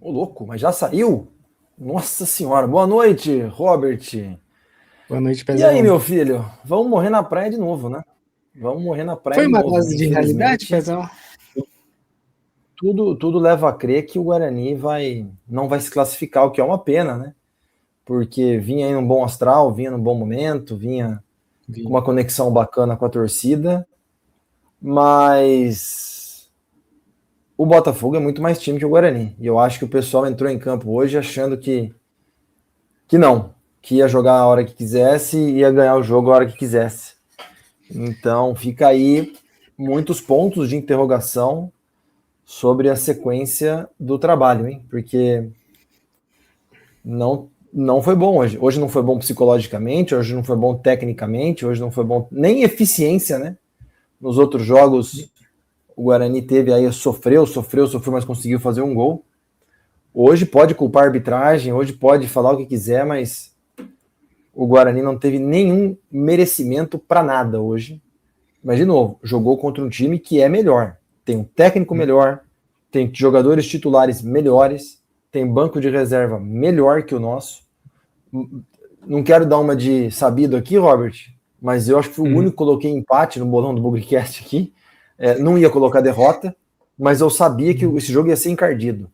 Ô, louco, mas já saiu? Nossa senhora, boa noite, Robert. Boa noite, E aí, Pezão. meu filho? Vamos morrer na praia de novo, né? Vamos morrer na praia Foi de uma novo, dose né? de realidade, Infelizmente, Pezão? tudo leva a crer que o Guarani não vai se classificar, o que é uma pena, né? Porque vinha aí num bom astral, vinha num bom momento, vinha com Vi. uma conexão bacana com a torcida, mas o Botafogo é muito mais time que o Guarani. E eu acho que o pessoal entrou em campo hoje achando que não, que ia jogar a hora que quisesse e ia ganhar o jogo a hora que quisesse. Então fica aí muitos pontos de interrogação sobre a sequência do trabalho, hein? Porque não foi bom hoje. Hoje não foi bom psicologicamente, hoje não foi bom tecnicamente, hoje não foi bom nem eficiência, né? Nos outros jogos o Guarani teve aí, sofreu, mas conseguiu fazer um gol. Hoje pode culpar a arbitragem, hoje pode falar o que quiser, mas o Guarani não teve nenhum merecimento para nada hoje. Mas, de novo, jogou contra um time que é melhor. Tem um técnico melhor, tem jogadores titulares melhores, tem banco de reserva melhor que o nosso. Não quero dar uma de sabido aqui, Robert, mas eu acho que fui o único que coloquei empate no bolão do Bugrecast aqui. Não ia colocar derrota, mas eu sabia que esse jogo ia ser encardido.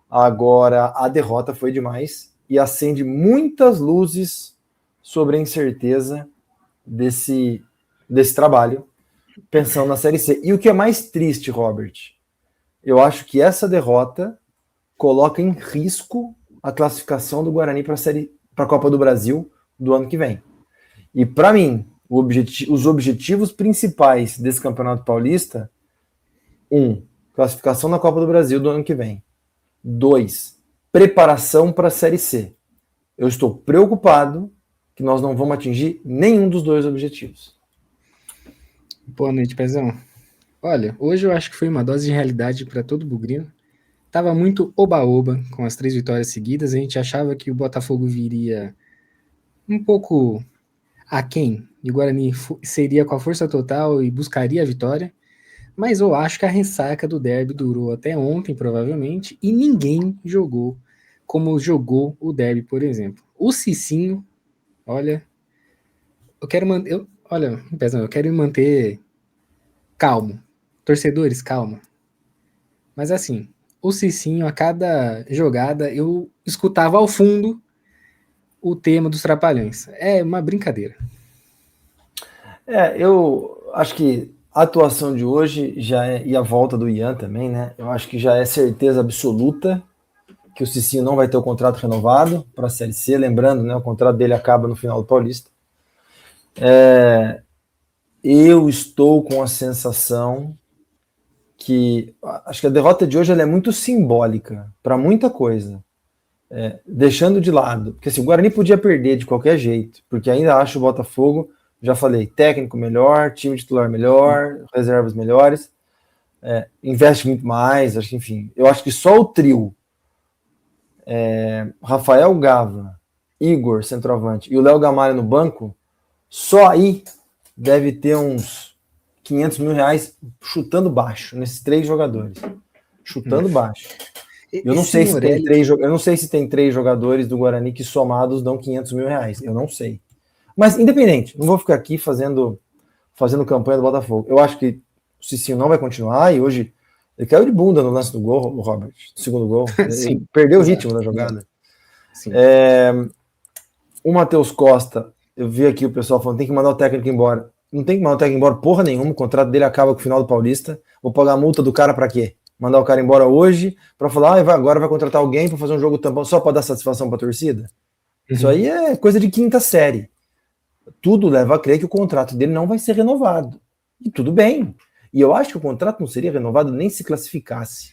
Agora, a derrota foi demais e acende muitas luzes sobre a incerteza desse trabalho, pensando na Série C. E o que é mais triste, Robert, eu acho que essa derrota coloca em risco a classificação do Guarani para a Copa do Brasil do ano que vem. E para mim, os objetivos principais desse Campeonato Paulista: 1, classificação na Copa do Brasil do ano que vem. 2, preparação para a Série C. Eu estou preocupado que nós não vamos atingir nenhum dos dois objetivos. Boa noite, Pezão. Olha, hoje eu acho que foi uma dose de realidade para todo bugrino. Tava muito oba-oba com as 3 vitórias seguidas. A gente achava que o Botafogo viria um pouco aquém e o Guarani seria com a força total e buscaria a vitória. Mas eu acho que a ressaca do derby durou até ontem, provavelmente, e ninguém jogou como jogou o derby, por exemplo. O Cicinho, olha, eu quero manter. Olha, Pezão, eu quero me manter calmo. Torcedores, calma. Mas assim, o Cicinho, a cada jogada, eu escutava ao fundo o tema dos Trapalhões. É uma brincadeira. Eu acho que a atuação de hoje e a volta do Ian também, né? Eu acho que já é certeza absoluta que o Cicinho não vai ter o contrato renovado para a Série C. Lembrando, né? O contrato dele acaba no final do Paulista. Eu estou com a sensação que acho que a derrota de hoje ela é muito simbólica para muita coisa. Deixando de lado, porque assim, o Guarani podia perder de qualquer jeito, porque ainda acho o Botafogo, já falei, técnico melhor, time titular melhor, reservas melhores, investe muito mais, acho que, enfim, eu acho que só o trio, Rafael Gava, Igor, centroavante, e o Léo Gamalho no banco, só aí deve ter uns 500 mil reais chutando baixo, nesses 3 jogadores, chutando baixo. Eu não Esse sei se tem Morelli, 3, eu não sei se tem 3 jogadores do Guarani que somados dão 500 mil reais. Eu não sei. Mas independente, não vou ficar aqui fazendo campanha do Botafogo. Eu acho que o Cicinho não vai continuar e hoje ele caiu de bunda no lance do gol, o Robert, do segundo gol. Ele sim, perdeu o exato, ritmo da exato, jogada. sim. O Matheus Costa, eu vi aqui o pessoal falando tem que mandar o técnico embora. Não tem que mandar o técnico embora porra nenhuma, o contrato dele acaba com o final do Paulista. Vou pagar a multa do cara para quê? Mandar o cara embora hoje para falar, agora vai contratar alguém para fazer um jogo tampão só para dar satisfação para a torcida? Isso aí é coisa de quinta série. Tudo leva a crer que o contrato dele não vai ser renovado. E tudo bem. E eu acho que o contrato não seria renovado nem se classificasse.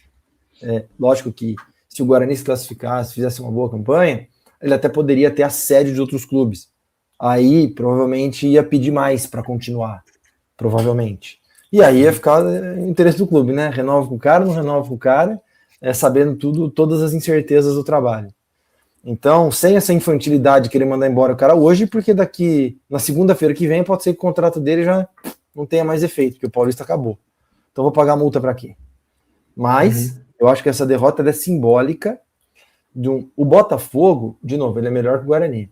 Lógico que se o Guarani se classificasse, fizesse uma boa campanha, ele até poderia ter assédio de outros clubes. Aí provavelmente ia pedir mais para continuar. Provavelmente. E aí ia ficar interesse do clube, né? Renova com o cara, não renova com o cara, sabendo todas as incertezas do trabalho. Então, sem essa infantilidade de querer mandar embora o cara hoje, porque daqui, na segunda-feira que vem, pode ser que o contrato dele já não tenha mais efeito, porque o Paulista acabou. Então, vou pagar multa para quê? Mas, eu acho que essa derrota é simbólica O Botafogo, de novo, ele é melhor que o Guarani.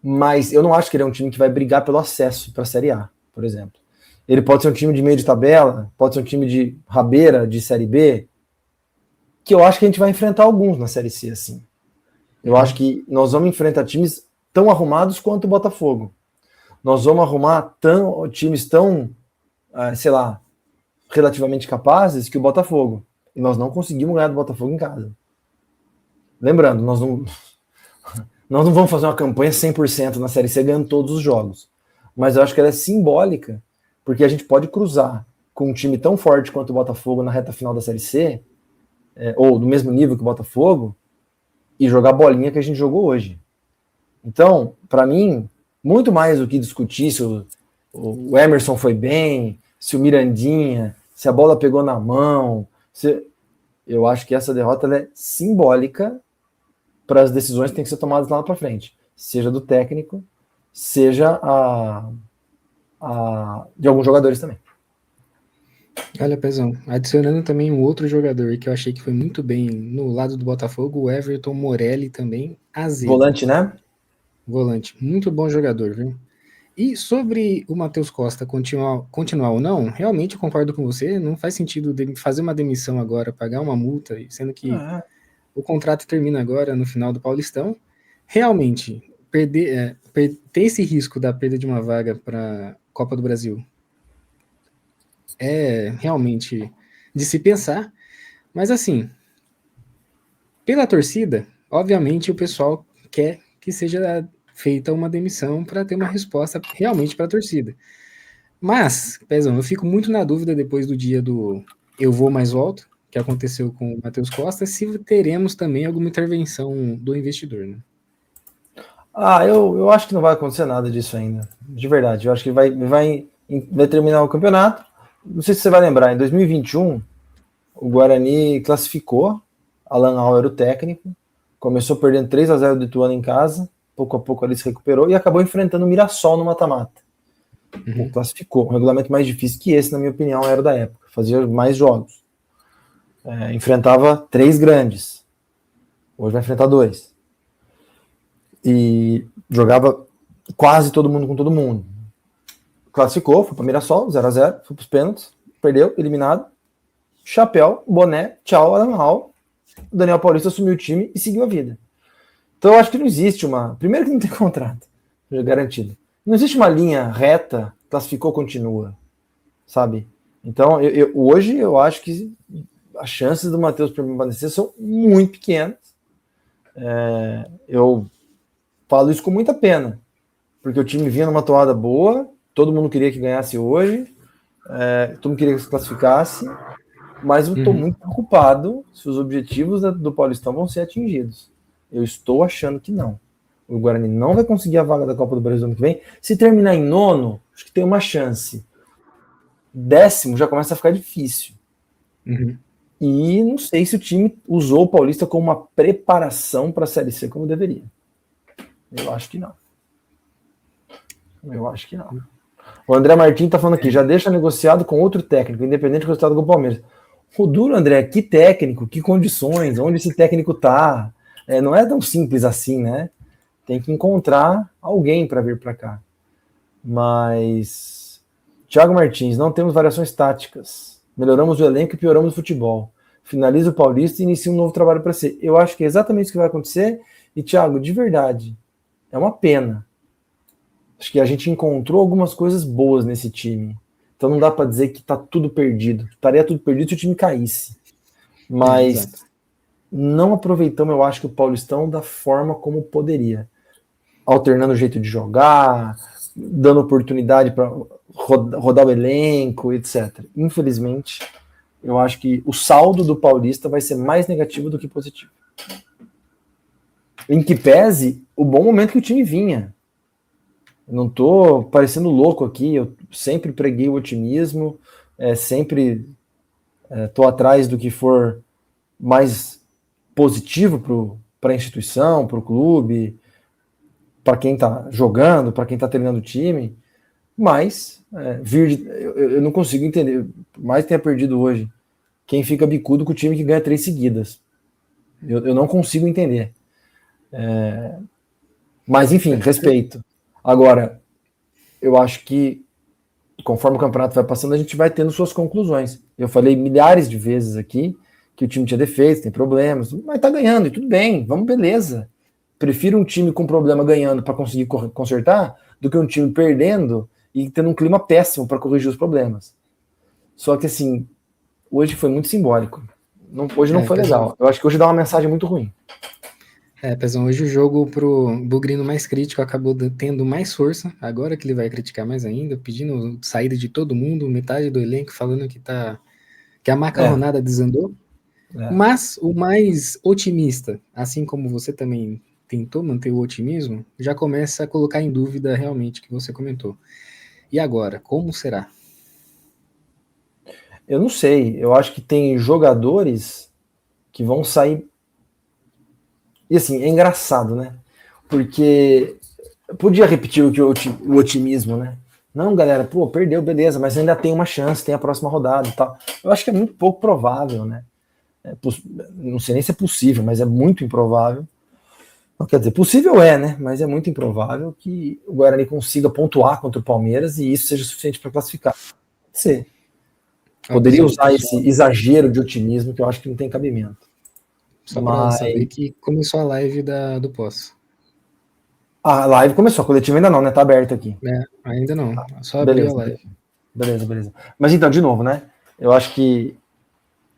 Mas eu não acho que ele é um time que vai brigar pelo acesso para a Série A, por exemplo. Ele pode ser um time de meio de tabela, pode ser um time de rabeira, de Série B, que eu acho que a gente vai enfrentar alguns na Série C, assim. Eu acho que nós vamos enfrentar times tão arrumados quanto o Botafogo. Nós vamos arrumar times tão, sei lá, relativamente capazes que o Botafogo. E nós não conseguimos ganhar do Botafogo em casa. Lembrando, nós não vamos fazer uma campanha 100% na Série C ganhando todos os jogos. Mas eu acho que ela é simbólica, porque a gente pode cruzar com um time tão forte quanto o Botafogo na reta final da Série C, ou do mesmo nível que o Botafogo, e jogar a bolinha que a gente jogou hoje. Então, para mim, muito mais do que discutir se o Emerson foi bem, se o Mirandinha, se a bola pegou na mão, eu acho que essa derrota ela é simbólica para as decisões que têm que ser tomadas lá para frente, seja do técnico, seja de alguns jogadores também. Olha, Pezão, adicionando também um outro jogador que eu achei que foi muito bem no lado do Botafogo, o Everton Morelli também, azedo. Volante, né? Volante, muito bom jogador, viu? E sobre o Matheus Costa continuar ou não, realmente eu concordo com você, não faz sentido fazer uma demissão agora, pagar uma multa, sendo que o contrato termina agora no final do Paulistão. Realmente, ter esse risco da perda de uma vaga para a Copa do Brasil é realmente de se pensar, mas assim, pela torcida, obviamente o pessoal quer que seja feita uma demissão para ter uma resposta realmente para a torcida. Mas, Pezão, eu fico muito na dúvida depois do dia do eu vou mais volto, que aconteceu com o Matheus Costa, se teremos também alguma intervenção do investidor, né? Eu acho que não vai acontecer nada disso ainda, de verdade. Eu acho que vai terminar o campeonato. Não sei se você vai lembrar, em 2021, o Guarani classificou, Alan Al era o técnico, começou perdendo 3-0 do Ituano em casa, pouco a pouco ele se recuperou e acabou enfrentando o Mirassol no mata-mata. Classificou. Um regulamento mais difícil que esse, na minha opinião, era da época. Fazia mais jogos. Enfrentava 3 grandes. Hoje vai enfrentar 2. E jogava quase todo mundo com todo mundo. Classificou, foi para Mirassol, 0-0, foi para os pênaltis, perdeu, eliminado. Chapéu, boné, tchau, Alan Al. O Daniel Paulista assumiu o time e seguiu a vida. Então eu acho que não existe primeiro que não tem contrato, já garantido. Não existe uma linha reta, classificou, continua, sabe? Então, hoje eu acho que as chances do Matheus permanecer são muito pequenas. Eu falo isso com muita pena, porque o time vinha numa toada boa, todo mundo queria que ganhasse hoje, todo mundo queria que se classificasse, mas eu estou muito preocupado se os objetivos do Paulistão vão ser atingidos. Eu estou achando que não. O Guarani não vai conseguir a vaga da Copa do Brasil ano que vem. Se terminar em 9º, acho que tem uma chance. 10º já começa a ficar difícil. E não sei se o time usou o Paulista como uma preparação para a Série C como deveria. Eu acho que não. O André Martins está falando aqui, já deixa negociado com outro técnico, independente do resultado do Palmeiras. O duro, André, que técnico, que condições, onde esse técnico está? Não é tão simples assim, né? Tem que encontrar alguém para vir para cá. Mas, Thiago Martins, não temos variações táticas. Melhoramos o elenco e pioramos o futebol. Finaliza o Paulista e inicia um novo trabalho para ser. Eu acho que é exatamente isso que vai acontecer. E, Thiago, de verdade, é uma pena. Acho que a gente encontrou algumas coisas boas nesse time. Então não dá para dizer que está tudo perdido. Estaria tudo perdido se o time caísse. Mas não aproveitamos, eu acho, que o Paulistão da forma como poderia. Alternando o jeito de jogar, dando oportunidade para rodar o elenco, etc. Infelizmente, eu acho que o saldo do Paulista vai ser mais negativo do que positivo. Em que pese o bom momento que o time vinha. Eu não estou parecendo louco aqui, eu sempre preguei o otimismo, sempre estou atrás do que for mais positivo para a instituição, para o clube, para quem está jogando, para quem está treinando o time, mas eu não consigo entender, por mais que tenha perdido hoje, quem fica bicudo com o time que ganha 3 seguidas. Eu não consigo entender. Mas, enfim, respeito. Agora, eu acho que conforme o campeonato vai passando, a gente vai tendo suas conclusões. Eu falei milhares de vezes aqui que o time tinha defeitos, tem problemas, mas tá ganhando e tudo bem, vamos, beleza. Prefiro um time com problema ganhando para conseguir consertar do que um time perdendo e tendo um clima péssimo para corrigir os problemas. Só que, assim, hoje foi muito simbólico. Hoje não foi legal. Eu acho que hoje dá uma mensagem muito ruim. Pezão, hoje o jogo pro Bugrino mais crítico acabou tendo mais força, agora que ele vai criticar mais ainda, pedindo saída de todo mundo, metade do elenco falando que a macarronada desandou. Mas o mais otimista, assim como você também tentou manter o otimismo, já começa a colocar em dúvida realmente o que você comentou. E agora, como será? Eu não sei, eu acho que tem jogadores que vão sair. E assim, é engraçado, né? Porque eu podia repetir o otimismo, né? Não, galera, perdeu, beleza, mas ainda tem uma chance, tem a próxima rodada e tal. Eu acho que é muito pouco provável, né? Não sei nem se é possível, mas é muito improvável. Não quer dizer, possível né? Mas é muito improvável que o Guarani consiga pontuar contra o Palmeiras e isso seja suficiente para classificar. Pode ser. Poderia usar esse exagero de otimismo que eu acho que não tem cabimento. Só para saber que começou a live do pós. A live começou, a coletiva ainda não, né? Tá aberta aqui. Ainda não. Só abriu a live. Beleza. Mas então, de novo, né? Eu acho que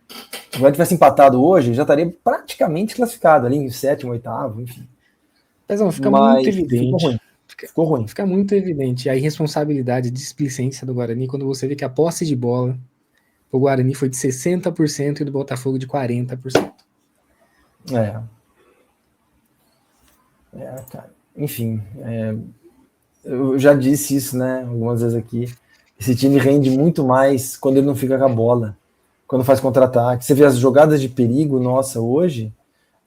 se o Guarani tivesse empatado hoje, já estaria praticamente classificado ali em sétimo, oitavo, enfim. Pezão, fica muito evidente. Ficou ruim. Fica muito evidente a irresponsabilidade, a displicência do Guarani quando você vê que a posse de bola o Guarani foi de 60% e do Botafogo de 40%. Cara. Enfim, eu já disse isso, né, algumas vezes aqui. Esse time rende muito mais quando ele não fica com a bola, quando faz contra-ataque. Você vê as jogadas de perigo, nossa, hoje,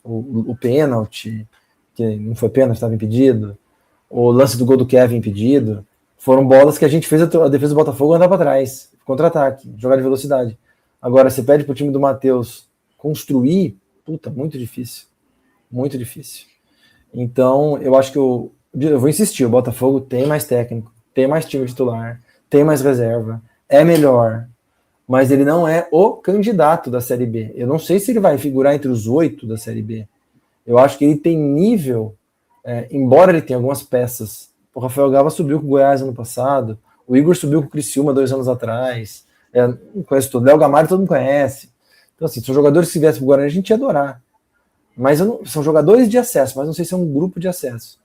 o pênalti, que não foi pênalti, estava impedido, o lance do gol do Kevin impedido, foram bolas que a gente fez a defesa do Botafogo andar para trás, contra-ataque, jogar de velocidade. Agora, você pede pro time do Matheus construir, muito difícil. Muito difícil. Então, eu acho que eu vou insistir, o Botafogo tem mais técnico, tem mais time titular, tem mais reserva, é melhor, mas ele não é o candidato da Série B. Eu não sei se ele vai figurar entre os 8 da Série B. Eu acho que ele tem nível, embora ele tenha algumas peças. O Rafael Gava subiu com o Goiás ano passado, o Igor subiu com o Criciúma 2 anos atrás, não conheço todo, Léo Gamalho todo mundo conhece. Então, assim, são jogadores que se viessem pro Guarani a gente ia adorar. Mas são jogadores de acesso, mas não sei se é um grupo de acesso.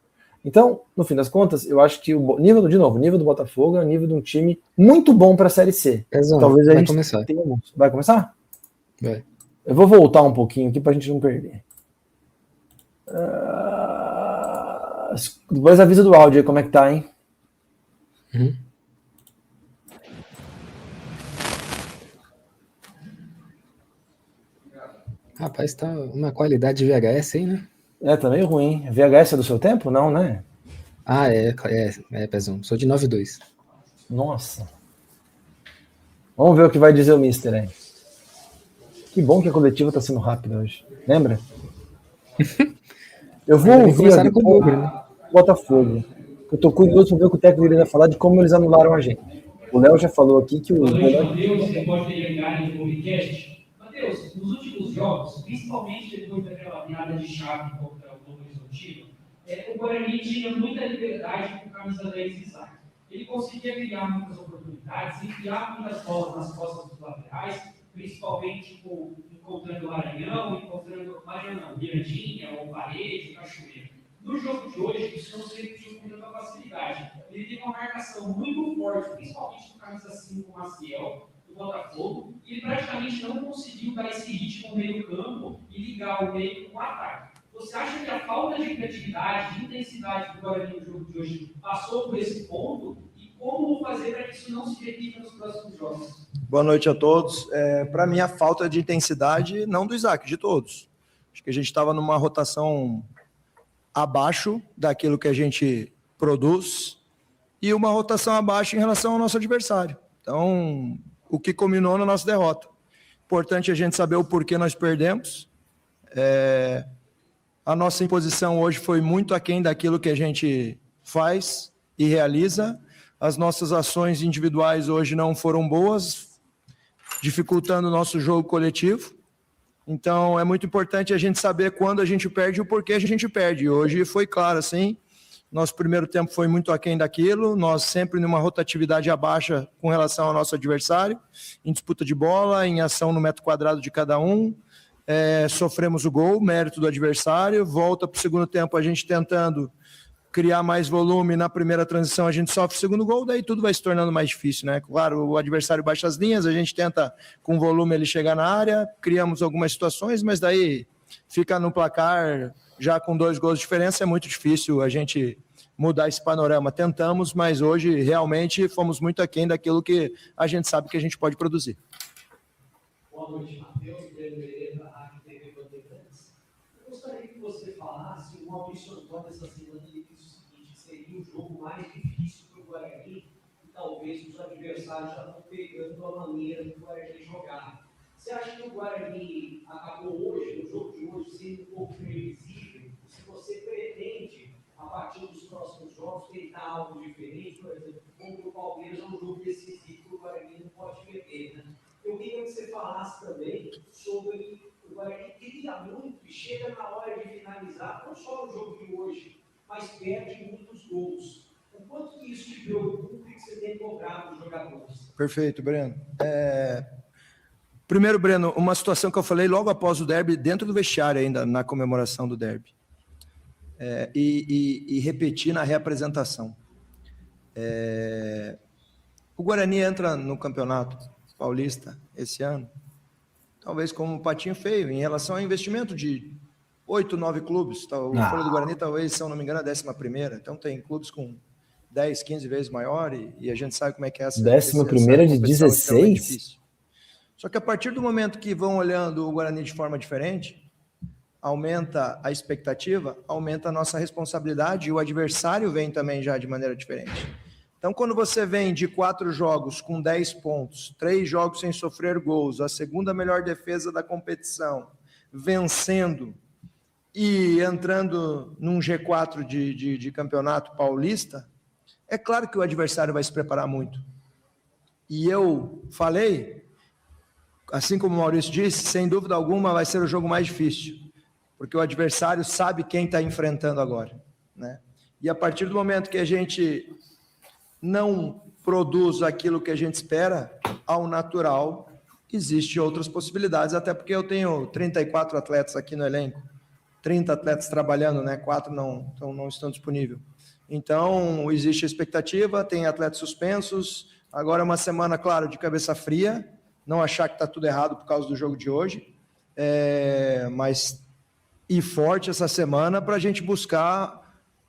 Então, no fim das contas, eu acho que o nível do Botafogo é o nível de um time muito bom para a Série C. Talvez a gente começar. Vai começar? Vai. Eu vou voltar um pouquinho aqui para a gente não perder. Depois avisa do áudio aí como é que tá, hein? Rapaz, tá uma qualidade de VHS aí, né? Tá meio ruim. VHS é do seu tempo? Não, né? Pezão. Sou de 92. Nossa. Vamos ver o que vai dizer o Mister aí. Que bom que a coletiva tá sendo rápida hoje. Lembra? Eu vou ouvir o Botafogo. Eu tô curioso para ver o que o técnico vai falar de como eles anularam a gente. O Léo já falou aqui que o... Você pode ligar no podcast. Matheus, nos últimos jogos, principalmente depois daquela virada de chave contra o Novo Horizontino, o Guarani tinha muita liberdade com camisa 10 e Isaac. Ele conseguia criar muitas oportunidades e criar muitas bolas nas costas dos laterais, principalmente encontrando o Maranhão, Mirandinha, ou Parede, Cachoeira. No jogo de hoje, isso não se repetiu com tanta facilidade. Ele teve uma marcação muito forte, principalmente no camisa 5, o Maciel, do Botafogo, e ele praticamente não conseguiu dar esse ritmo no meio-campo e ligar o meio com o ataque. Você acha que a falta de criatividade, de intensidade do Guarani no jogo de hoje passou por esse ponto? E como fazer para que isso não se repita nos próximos jogos? Boa noite a todos. Para mim, a falta de intensidade, não do Isaac, de todos. Acho que a gente estava numa rotação abaixo daquilo que a gente produz e uma rotação abaixo em relação ao nosso adversário. Então, o que culminou na nossa derrota. Importante a gente saber o porquê nós perdemos. A nossa imposição hoje foi muito aquém daquilo que a gente faz e realiza. As nossas ações individuais hoje não foram boas, dificultando o nosso jogo coletivo. Então, é muito importante a gente saber quando a gente perde e o porquê a gente perde. Hoje foi claro, assim, nosso primeiro tempo foi muito aquém daquilo, nós sempre numa rotatividade abaixo com relação ao nosso adversário, em disputa de bola, em ação no metro quadrado de cada um. Sofremos o gol, mérito do adversário, volta para o segundo tempo a gente tentando criar mais volume, na primeira transição a gente sofre o segundo gol, daí tudo vai se tornando mais difícil, né? Claro, o adversário baixa as linhas, a gente tenta com volume ele chegar na área, criamos algumas situações, mas daí fica no placar, já com 2 gols de diferença, é muito difícil a gente mudar esse panorama. Tentamos, mas hoje realmente fomos muito aquém daquilo que a gente sabe que a gente pode produzir. Boa noite, Matheus. Eu gostaria que você falasse, o Maurício Antônio essa semana disse o seguinte, que seria o jogo mais difícil para o Guarani, e talvez os adversários já estão pegando a maneira do Guarani jogar. Você acha que o Guarani acabou hoje, no jogo de hoje, sendo um pouco previsível? Se você pretende, a partir dos próximos jogos, tentar algo diferente, por exemplo, como o Palmeiras é um jogo decisivo que o Guarani não pode perder, né? Eu queria que você falasse também sobre o Guarani queria muito e chega na hora de finalizar, não só no jogo de hoje, mas perde muitos gols. O quanto que isso te preocupa e que você tem cobrado dos jogadores? Perfeito, Breno. Primeiro, Breno, uma situação que eu falei logo após o derby, dentro do vestiário ainda, na comemoração do derby. E repetir na reapresentação. O Guarani entra no Campeonato Paulista esse ano, talvez como um patinho feio, em relação ao investimento de 8, 9 clubes. O Folha do Guarani, talvez, se eu não me engano, é a 11ª. Então, tem clubes com 10, 15 vezes maior e a gente sabe como é que é essa 11ª de 16? Só que a partir do momento que vão olhando o Guarani de forma diferente, aumenta a expectativa, aumenta a nossa responsabilidade e o adversário vem também já de maneira diferente. Então, quando você vem de 4 jogos com 10 pontos, 3 jogos sem sofrer gols, a segunda melhor defesa da competição, vencendo e entrando num G4 de campeonato paulista, é claro que o adversário vai se preparar muito. E eu falei, assim como o Maurício disse, sem dúvida alguma vai ser o jogo mais difícil, porque o adversário sabe quem está enfrentando agora, né? E a partir do momento que a gente não produz aquilo que a gente espera, ao natural, existem outras possibilidades, até porque eu tenho 34 atletas aqui no elenco, 30 atletas trabalhando, né? 4 não estão disponíveis. Então, existe a expectativa, tem atletas suspensos, agora é uma semana, claro, de cabeça fria, não achar que está tudo errado por causa do jogo de hoje, mas ir forte essa semana para a gente buscar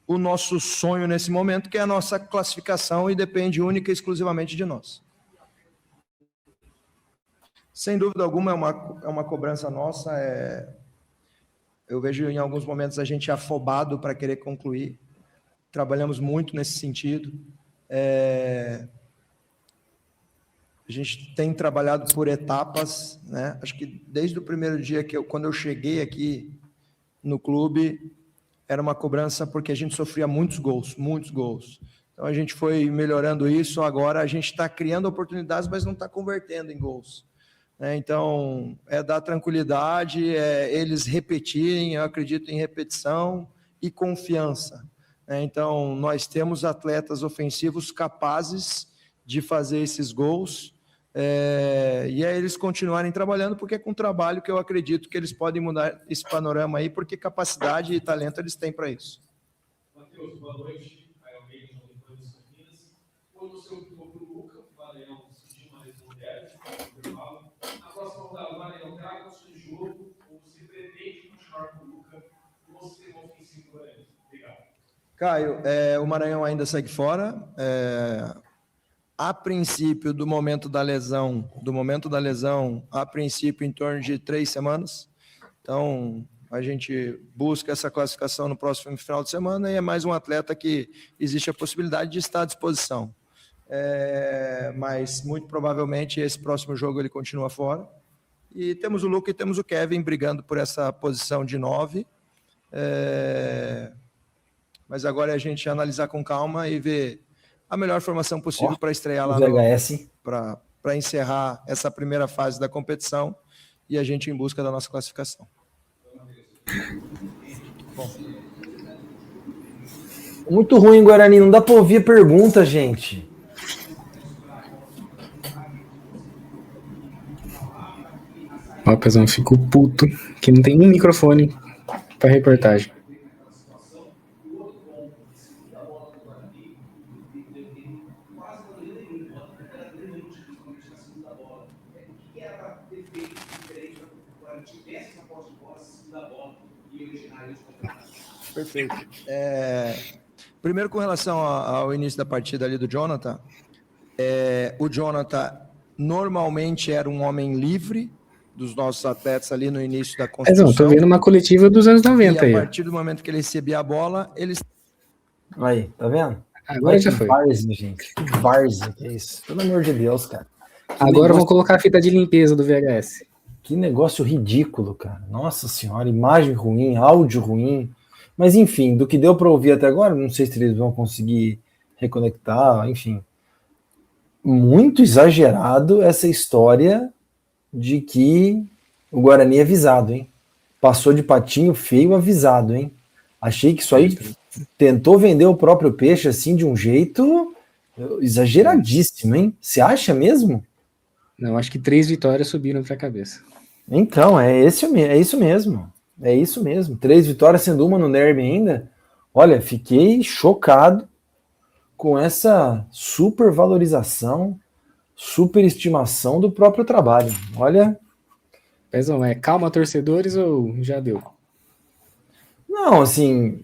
o nosso sonho nesse momento, que é a nossa classificação e depende única e exclusivamente de nós. Sem dúvida alguma, é uma cobrança nossa. Eu vejo em alguns momentos a gente afobado para querer concluir. Trabalhamos muito nesse sentido. A gente tem trabalhado por etapas, né? Acho que desde o primeiro dia quando eu cheguei aqui no clube, era uma cobrança porque a gente sofria muitos gols. Então a gente foi melhorando isso, agora a gente está criando oportunidades, mas não está convertendo em gols. Então, dar tranquilidade, eles repetirem, eu acredito em repetição e confiança. Então, nós temos atletas ofensivos capazes de fazer esses gols, e eles continuarem trabalhando, porque é com trabalho que eu acredito que eles podem mudar esse panorama aí, porque capacidade e talento eles têm para isso. Matheus, boa noite. Caio Almeida, Jovem Pan Campinas. Quando você optou para o Luca, o Maranhão sentiu uma lesão leve, na próxima rodada, o Maranhão traga o seu jogo, ou você pretende continuar com o Luca no sistema ofensivo do Maranhão? Obrigado. Caio, o Maranhão ainda segue fora. A princípio, do momento da lesão, a princípio em torno de 3 semanas. Então, a gente busca essa classificação no próximo final de semana e é mais um atleta que existe a possibilidade de estar à disposição. Mas, muito provavelmente, esse próximo jogo ele continua fora. E temos o Luca e temos o Kevin brigando por essa posição de 9. Mas agora é a gente analisar com calma e ver a melhor formação possível para estrear lá para encerrar essa primeira fase da competição e a gente em busca da nossa classificação. Bom. Muito ruim, Guarani. Não dá para ouvir a pergunta, gente. Ó, Pezão, fico puto que não tem um microfone para reportagem. Perfeito. Primeiro, com relação ao início da partida ali do Jonathan, o Jonathan normalmente era um homem livre dos nossos atletas ali no início da construção. Mas não, tô vendo uma coletiva dos anos 90 aí. E a partir do momento que ele recebia a bola, eles... Aí, tá vendo? Agora já foi. Várzea, gente. Várzea, que é isso? Pelo amor de Deus, cara. Agora vão colocar a fita de limpeza do VHS. Que negócio ridículo, cara. Nossa senhora, imagem ruim, áudio ruim. Mas enfim, do que deu para ouvir até agora, não sei se eles vão conseguir reconectar, enfim. Muito exagerado essa história de que o Guarani é avisado, hein? Passou de patinho feio avisado, hein? Achei que isso aí tentou vender o próprio peixe assim de um jeito exageradíssimo, hein? Você acha mesmo? Não, acho que 3 vitórias subiram para a cabeça. Então, é isso mesmo. É isso mesmo. 3 vitórias, sendo uma no derby ainda. Olha, fiquei chocado com essa supervalorização, superestimação do próprio trabalho. Olha... Pezão, calma, torcedores, ou já deu? Não, assim...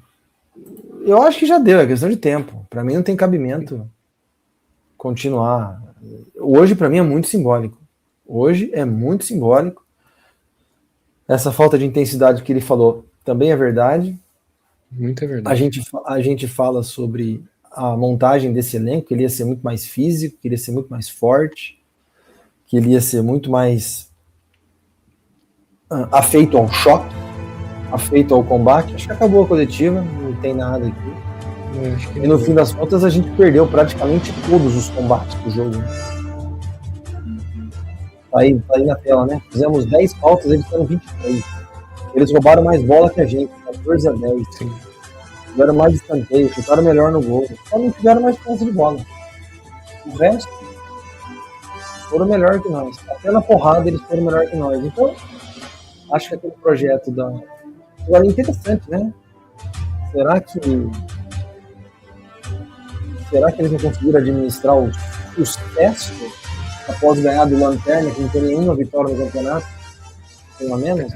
Eu acho que já deu, é questão de tempo. Para mim não tem cabimento continuar. Hoje, para mim, é muito simbólico. Hoje é muito simbólico. Essa falta de intensidade que ele falou também é verdade. Muito é verdade. A gente fala sobre a montagem desse elenco, que ele ia ser muito mais físico, que ele ia ser muito mais forte, que ele ia ser muito mais afeito ao choque, afeito ao combate. Acho que acabou a coletiva, não tem nada aqui. E no fim das contas a gente perdeu praticamente todos os combates do jogo. Tá aí na tela, né? Fizemos 10 faltas, eles foram 23. Eles roubaram mais bola que a gente, 14-10. Sim. Tiveram mais escanteio, chutaram melhor no gol. Só não tiveram mais chance de bola. O resto foram melhor que nós. Até na porrada eles foram melhor que nós. Então, acho que aquele projeto agora é interessante, né? Será que eles não conseguiram administrar os testes após ganhar do Lanterna, que não tem nenhuma vitória no campeonato? Pelo menos?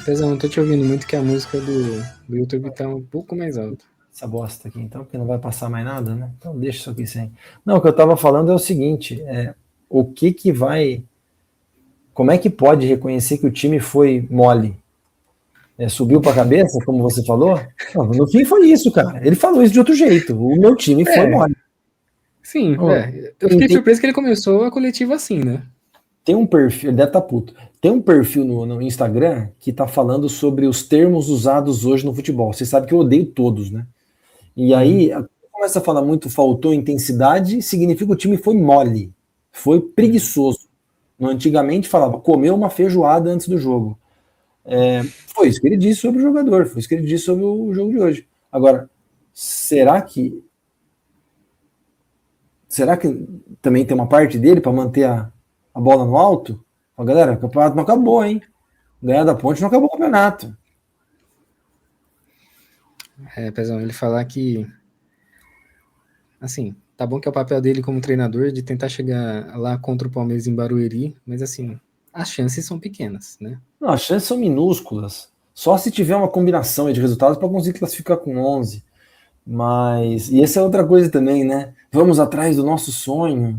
Pesão, não tô te ouvindo muito, que a música do YouTube tá um pouco mais alta. Essa bosta aqui, então, porque não vai passar mais nada, né? Então deixa isso aqui sem. Não, o que eu tava falando é o seguinte, o que vai... Como é que pode reconhecer que o time foi mole? Subiu pra cabeça, como você falou? Não, no fim foi isso, cara. Ele falou isso de outro jeito. O meu time foi mole. Sim, eu fiquei surpreso que ele começou a coletiva assim, né? Tem um perfil, ele deve estar puto. Tem um perfil no Instagram que tá falando sobre os termos usados hoje no futebol. Você sabe que eu odeio todos, né? E aí, começa a falar muito, faltou intensidade, significa que o time foi mole, foi preguiçoso. Antigamente falava, comeu uma feijoada antes do jogo. Foi isso que ele disse sobre o jogador, foi isso que ele disse sobre o jogo de hoje. Agora, será que também tem uma parte dele para manter a bola no alto? Galera, o campeonato não acabou, hein? Ganhar da Ponte não acabou o campeonato. Pezão, ele falar que assim, tá bom que é o papel dele como treinador de tentar chegar lá contra o Palmeiras em Barueri, mas assim, as chances são pequenas, né? Não, as chances são minúsculas. Só se tiver uma combinação de resultados para conseguir classificar com 11. Mas, e essa é outra coisa também, né? Vamos atrás do nosso sonho.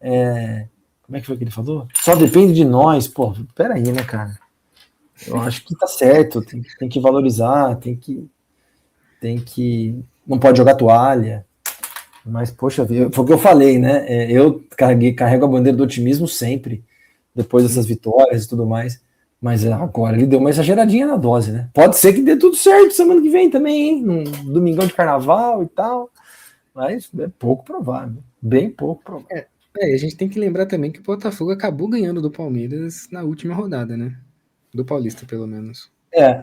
Como é que foi que ele falou? Só depende de nós. Pô, peraí, né, cara? Eu acho que tá certo. Tem que valorizar, tem que... Não pode jogar toalha. Mas, poxa, foi o que eu falei, né? Eu carrego a bandeira do otimismo sempre. depois dessas vitórias e tudo mais. Mas agora ele deu uma exageradinha na dose, né? Pode ser que dê tudo certo semana que vem também, hein? Um domingão de carnaval e tal. Mas é pouco provável. Bem pouco provável. A gente tem que lembrar também que o Botafogo acabou ganhando do Palmeiras na última rodada, né? Do Paulista, pelo menos.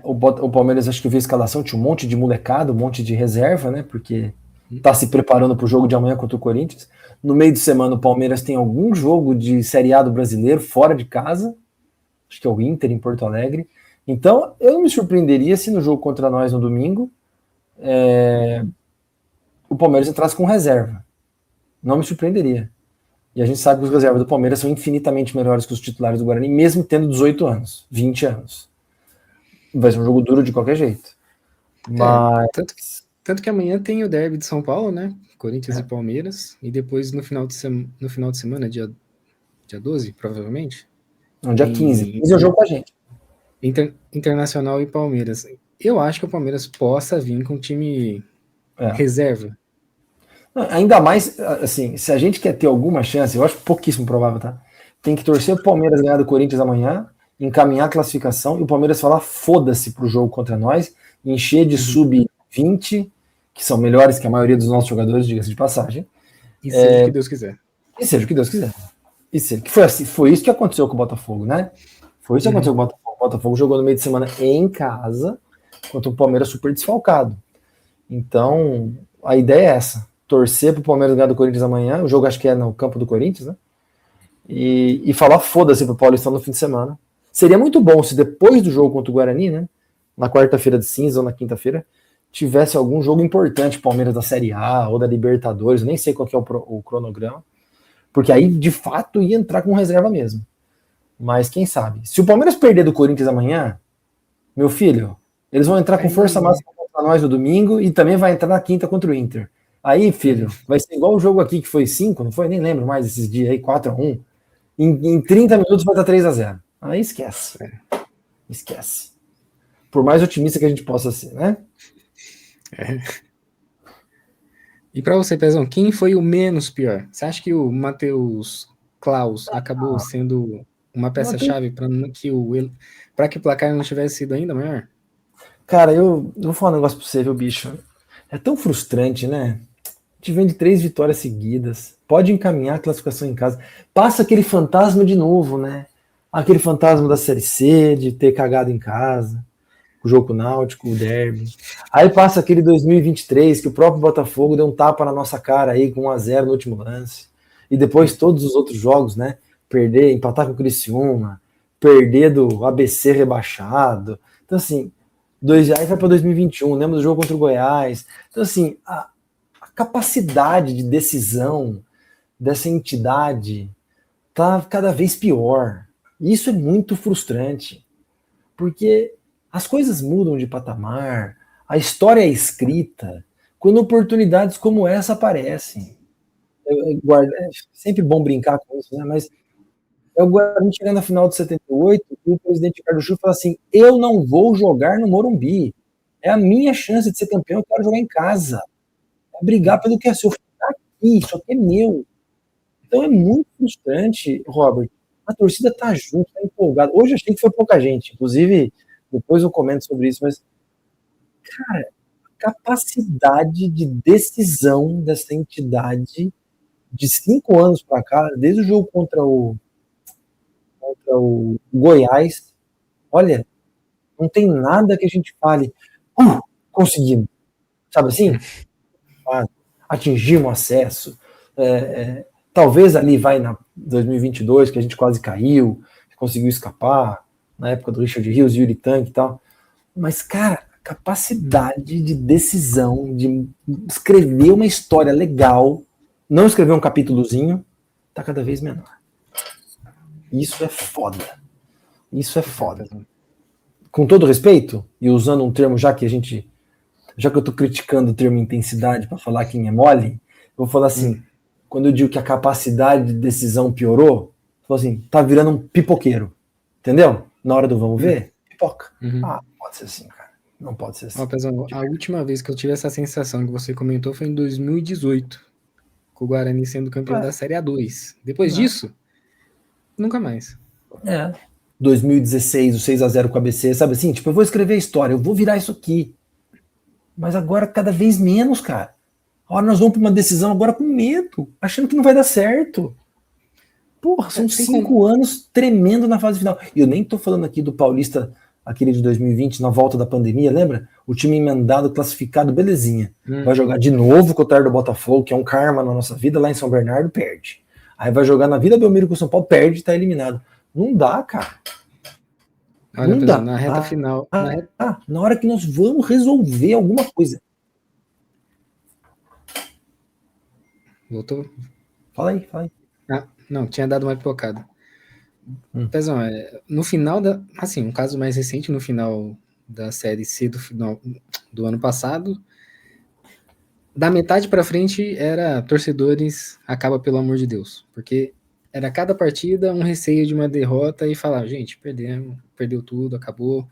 O Palmeiras, acho que eu vi a escalação, tinha um monte de molecada, um monte de reserva, né? Porque tá se preparando para o jogo de amanhã contra o Corinthians. No meio de semana, o Palmeiras tem algum jogo de Série A do brasileiro fora de casa. Acho que é o Inter em Porto Alegre. Então, eu não me surpreenderia se no jogo contra nós no domingo o Palmeiras entrasse com reserva. Não me surpreenderia. E a gente sabe que os reservas do Palmeiras são infinitamente melhores que os titulares do Guarani, mesmo tendo 18 anos, 20 anos. Vai ser um jogo duro de qualquer jeito. Mas... Tanto que amanhã tem o derby de São Paulo, né? Corinthians e Palmeiras. E depois no final de semana, dia 12, provavelmente. Não, dia 15. 15 é o jogo com a gente. Internacional e Palmeiras. Eu acho que o Palmeiras possa vir com time reserva. Ainda mais, assim, se a gente quer ter alguma chance, eu acho pouquíssimo provável, tá? Tem que torcer pro Palmeiras ganhar do Corinthians amanhã, encaminhar a classificação e o Palmeiras falar foda-se pro jogo contra nós, encher de sub-20, que são melhores que a maioria dos nossos jogadores, diga-se de passagem. E seja o que Deus quiser. E seja o que Deus quiser. Foi isso que aconteceu com o Botafogo, né? Foi isso que aconteceu com o Botafogo. O Botafogo jogou no meio de semana em casa contra o Palmeiras super desfalcado. Então, a ideia é essa. Torcer pro Palmeiras ganhar do Corinthians amanhã. O jogo acho que é no campo do Corinthians, né? E falar foda-se pro Paulistão no fim de semana. Seria muito bom se depois do jogo contra o Guarani, né? Na quarta-feira de cinza ou na quinta-feira, tivesse algum jogo importante, Palmeiras da Série A ou da Libertadores, eu nem sei qual que é o cronograma, porque aí de fato ia entrar com reserva mesmo. Mas quem sabe? Se o Palmeiras perder do Corinthians amanhã, meu filho, eles vão entrar com força máxima contra nós no domingo e também vai entrar na quinta contra o Inter. Aí, filho, vai ser igual o jogo aqui que foi 5, não foi? Nem lembro mais esses dias aí, 4-1. Em 30 minutos vai estar 3-0. Aí esquece. Esquece. Por mais otimista que a gente possa ser, né? E para você, Pezão, quem foi o menos pior? Você acha que o Matheus Klaus acabou sendo uma peça-chave para que o placar não tivesse sido ainda maior? Cara, eu vou falar um negócio pra você, viu, bicho? É tão frustrante, né? A gente vem de 3 vitórias seguidas, pode encaminhar a classificação em casa, passa aquele fantasma de novo, né? Aquele fantasma da Série C, de ter cagado em casa, o jogo com o Náutico, o derby. Aí passa aquele 2023, que o próprio Botafogo deu um tapa na nossa cara aí, com 1-0 no último lance. E depois todos os outros jogos, né? Perder, empatar com o Criciúma, perder do ABC rebaixado. Então, assim, aí vai para 2021, lembra do jogo contra o Goiás. Então, assim, a capacidade de decisão dessa entidade tá cada vez pior. Isso é muito frustrante, porque as coisas mudam de patamar, a história é escrita quando oportunidades como essa aparecem. É sempre bom brincar com isso, né? Mas é o Guarani chegando na final de 78 e o presidente Ricardo Chu fala assim: eu não vou jogar no Morumbi. É a minha chance de ser campeão, eu quero jogar em casa. É brigar pelo que é seu. Tá aqui, isso aqui é meu. Então é muito frustrante, Robert. A torcida tá junto, tá empolgada. Hoje eu achei que foi pouca gente. Inclusive, depois eu comento sobre isso, mas, cara, a capacidade de decisão dessa entidade de 5 anos para cá, desde o jogo contra o Goiás, olha, não tem nada que a gente fale, conseguimos, sabe assim? Atingimos acesso, talvez ali vai na 2022, que a gente quase caiu, conseguiu escapar, na época do Richard Rios, Yuri Tank e tal, mas, cara, a capacidade de decisão, de escrever uma história legal, não escrever um capítulozinho, tá cada vez menor. Isso é foda. Isso é foda. Com todo respeito, e usando um termo já que eu tô criticando o termo intensidade para falar quem é mole, eu vou falar assim, quando eu digo que a capacidade de decisão piorou, eu falo assim, tá virando um pipoqueiro. Entendeu? Na hora do vamos ver, pipoca. Pode ser assim, cara. Não pode ser assim. Ó, Pezão, a última vez que eu tive essa sensação que você comentou foi em 2018, com o Guarani sendo campeão da Série A2. Depois disso, nunca mais. É. 2016, o 6-0 com a ABC, sabe assim? Tipo, eu vou escrever a história, eu vou virar isso aqui. Mas agora cada vez menos, cara. Agora nós vamos para uma decisão agora com medo, achando que não vai dar certo. Porra, são 5 anos tremendo na fase final. E eu nem tô falando aqui do Paulista, aquele de 2020, na volta da pandemia, lembra? O time emendado, classificado, belezinha. Vai jogar de novo com o Otário do Botafogo, que é um karma na nossa vida, lá em São Bernardo, perde. Aí vai jogar na Vila Belmiro com o São Paulo, perde e tá eliminado. Não dá, cara. Olha, Não dá. na reta final. Na hora que nós vamos resolver alguma coisa. Voltou? Fala aí. Não, tinha dado uma pipocada. Pezão, no final assim, um caso mais recente, no final da Série C do final do ano passado, da metade pra frente era torcedores, acaba pelo amor de Deus, porque era cada partida um receio de uma derrota e falar, gente, perdeu tudo, acabou.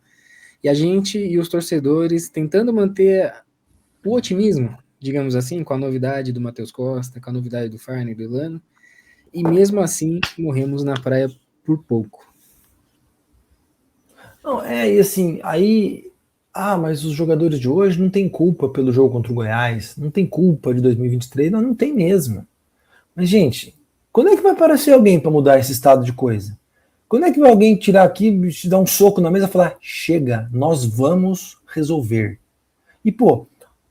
E a gente e os torcedores tentando manter o otimismo, digamos assim, com a novidade do Matheus Costa, com a novidade do Farney, do Elano, e mesmo assim morremos na praia por pouco. Não, e assim, aí... mas os jogadores de hoje não tem culpa pelo jogo contra o Goiás, não tem culpa de 2023, não tem mesmo. Mas, gente, quando é que vai aparecer alguém para mudar esse estado de coisa? Quando é que vai alguém tirar aqui, te dar um soco na mesa e falar, chega, nós vamos resolver? E, pô,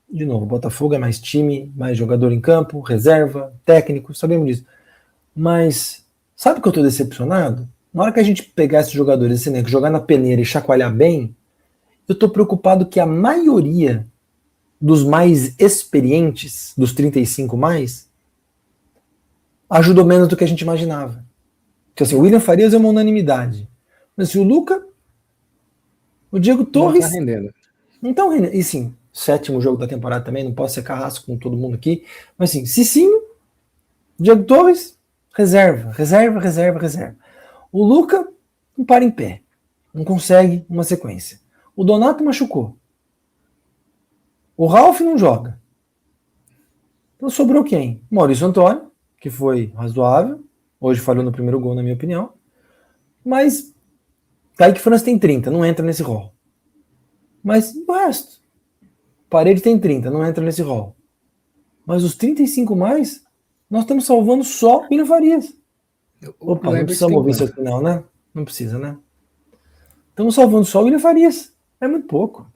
de novo, o Botafogo é mais time, mais jogador em campo, reserva, técnico, sabemos disso. Mas, sabe o que eu tô decepcionado? Na hora que a gente pegar esses jogadores, esse elenco, jogar na peneira e chacoalhar bem, eu tô preocupado que a maioria dos mais experientes, dos 35 mais, ajudou menos do que a gente imaginava. Porque assim, o William Farias é uma unanimidade. Mas assim, o Luca, o Diego Torres... Não tá rendendo. Não estão rendendo. E sim, 7º jogo da temporada também, não posso ser carrasco com todo mundo aqui. Mas assim, Cicinho, Diego Torres, reserva. O Luca não para em pé. Não consegue uma sequência. O Donato machucou. O Ralf não joga. Então sobrou quem? Maurício Antônio, que foi razoável. Hoje falhou no primeiro gol, na minha opinião. Mas Kaique França tem 30, não entra nesse rol. Mas o resto. Parede tem 30, não entra nesse rol. Mas os 35 mais, nós estamos salvando só o William Farias. Opa, não precisamos ouvir isso aqui não, né? Não precisa, né? Estamos salvando só o William Farias. É muito pouco.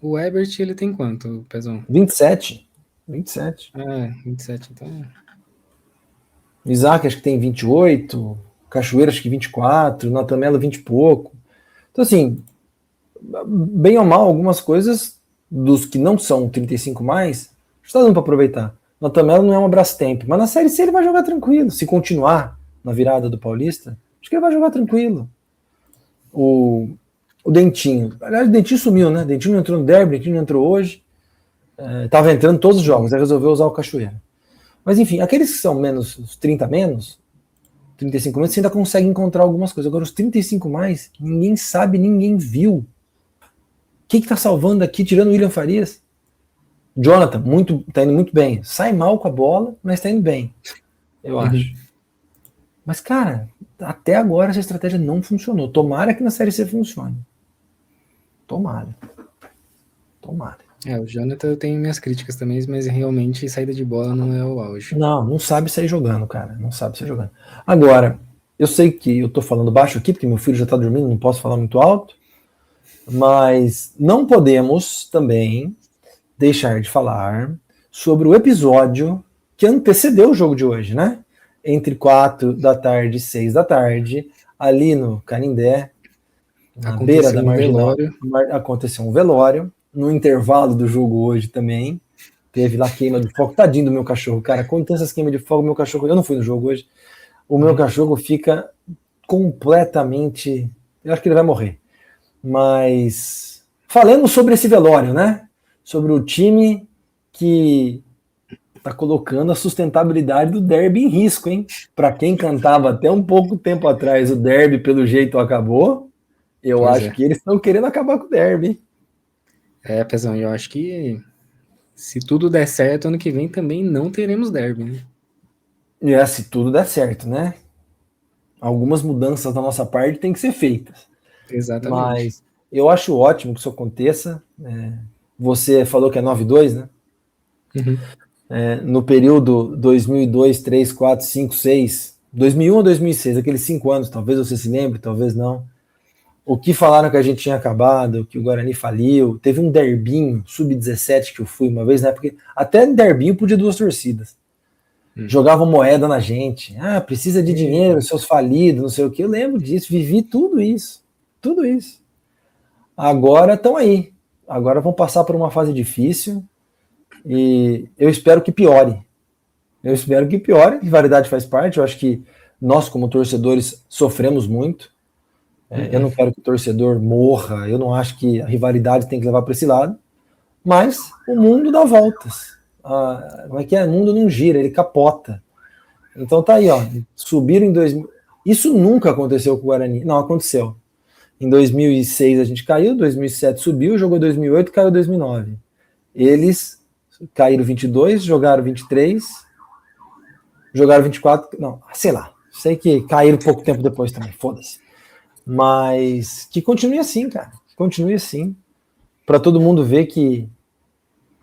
O Herbert, ele tem quanto, Pezão? 27. 27, então... Isaac acho que tem 28, Cachoeira acho que 24, Natamelo 20 e pouco. Então assim, bem ou mal, algumas coisas dos que não são 35 mais, está dando para aproveitar. Natamelo não é uma Brastemp, mas na Série C ele vai jogar tranquilo. Se continuar na virada do Paulista, acho que ele vai jogar tranquilo. O Dentinho, aliás, o Dentinho sumiu, né? O Dentinho não entrou no derby, o Dentinho não entrou hoje. Tava entrando todos os jogos, aí resolveu usar o Cachoeira. Mas enfim, aqueles que são menos, os 30 menos, 35 menos, você ainda consegue encontrar algumas coisas. Agora, os 35 mais, ninguém sabe, ninguém viu. Quem que tá salvando aqui, tirando o William Farias? Jonathan, tá indo muito bem. Sai mal com a bola, mas tá indo bem. Eu acho. Mas, cara, até agora essa estratégia não funcionou. Tomara que na Série C funcione. Tomara. O Jonathan, eu tenho minhas críticas também, mas realmente saída de bola não é o auge. Não sabe sair jogando, cara. Não sabe sair jogando. Agora, eu sei que eu tô falando baixo aqui, porque meu filho já tá dormindo, não posso falar muito alto, mas não podemos também deixar de falar sobre o episódio que antecedeu o jogo de hoje, né? Entre 4 da tarde e 6 da tarde, ali no Canindé, na beira da Marginal, aconteceu um velório. No intervalo do jogo hoje também, teve lá queima de fogo. Tadinho do meu cachorro, cara. Quando tem essas queimas de fogo, meu cachorro... Eu não fui no jogo hoje. O meu cachorro fica completamente... Eu acho que ele vai morrer. Mas... falando sobre esse velório, né? Sobre o time que tá colocando a sustentabilidade do derby em risco, hein? Para quem cantava até um pouco tempo atrás o derby pelo jeito acabou, eu acho que eles estão querendo acabar com o derby, hein? Pezão, eu acho que se tudo der certo, ano que vem também não teremos derby, né? se tudo der certo, né? Algumas mudanças da nossa parte têm que ser feitas. Exatamente. Mas eu acho ótimo que isso aconteça. Você falou que é 9-2, né? Uhum. No período 2002, 3, 4, 5, 6, 2001 a 2006, aqueles 5 anos, talvez você se lembre, talvez não. O que falaram que a gente tinha acabado, que o Guarani faliu, teve um derbinho, sub-17 que eu fui uma vez, né? Porque até derbinho podia 2 torcidas. Jogavam moeda na gente. Precisa de dinheiro, seus falidos, não sei o que. Eu lembro disso, vivi tudo isso. Tudo isso. Agora estão aí. Agora vão passar por uma fase difícil e eu espero que piore. Rivalidade faz parte. Eu acho que nós, como torcedores, sofremos muito. Eu não quero que o torcedor morra. Eu não acho que a rivalidade tem que levar para esse lado. Mas o mundo dá voltas. Como é que é? O mundo não gira, ele capota. Então tá aí, ó. Subiram em 2000. Isso nunca aconteceu com o Guarani. Não, aconteceu. Em 2006 a gente caiu, 2007 subiu, jogou 2008, caiu 2009. Eles caíram 22, jogaram 23, jogaram 24, não, sei lá. Sei que caíram pouco tempo depois também, foda-se. Mas que continue assim, cara. Continue assim. Para todo mundo ver que